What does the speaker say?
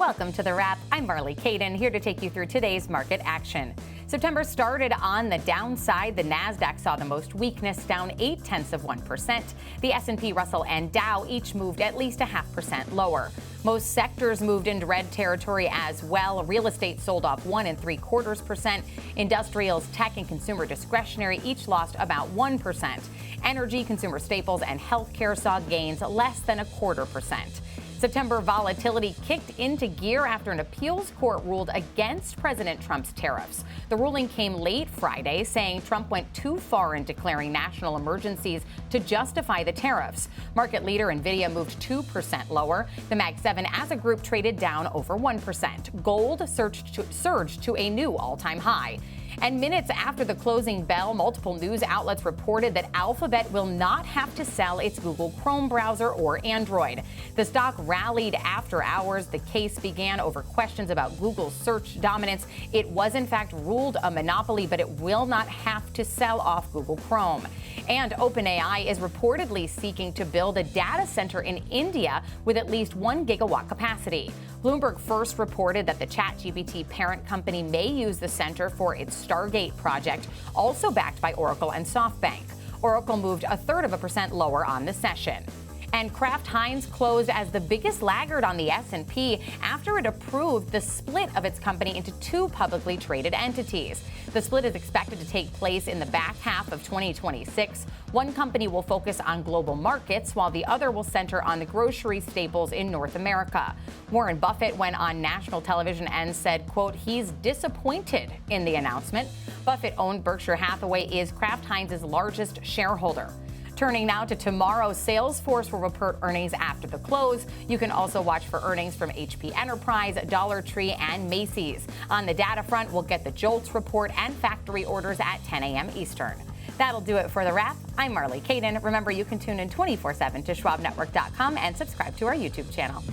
Welcome to The Wrap. I'm Marley Kayden, here to take you through today's market action. September started on the downside. The Nasdaq saw the most weakness, down 0.8%. The S&P, Russell, and Dow each moved at least 0.5% lower. Most sectors moved into red territory as well. Real estate sold off 1.75%. Industrials, tech, and consumer discretionary each lost about 1%. Energy, consumer staples, and healthcare saw gains less than 0.25%. September volatility kicked into gear after an appeals court ruled against President Trump's tariffs. The ruling came late Friday, saying Trump went too far in declaring national emergencies to justify the tariffs. Market leader Nvidia moved 2% lower. The Mag 7 as a group traded down over 1%. Gold surged to a new all-time high. And minutes after the closing bell, multiple news outlets reported that Alphabet will not have to sell its Google Chrome browser or Android. The stock rallied after hours. The case began over questions about Google's search dominance. It was, in fact, ruled a monopoly, but it will not have to sell off Google Chrome. And OpenAI is reportedly seeking to build a data center in India with at least 1 gigawatt capacity. Bloomberg first reported that the ChatGPT parent company may use the center for its Stargate project, also backed by Oracle and SoftBank. Oracle moved 0.33% lower on the session. And Kraft-Heinz closed as the biggest laggard on the S&P after it approved the split of its company into 2 publicly traded entities. The split is expected to take place in the back half of 2026. One company will focus on global markets, while the other will center on the grocery staples in North America. Warren Buffett went on national television and said, quote, he's disappointed in the announcement. Buffett-owned Berkshire Hathaway is Kraft-Heinz's largest shareholder. Turning now to tomorrow, Salesforce will report earnings after the close. You can also watch for earnings from HP Enterprise, Dollar Tree, and Macy's. On the data front, we'll get the JOLTS report and factory orders at 10 a.m. Eastern. That'll do it for The Wrap. I'm Marley Kayden. Remember, you can tune in 24/7 to schwabnetwork.com and subscribe to our YouTube channel.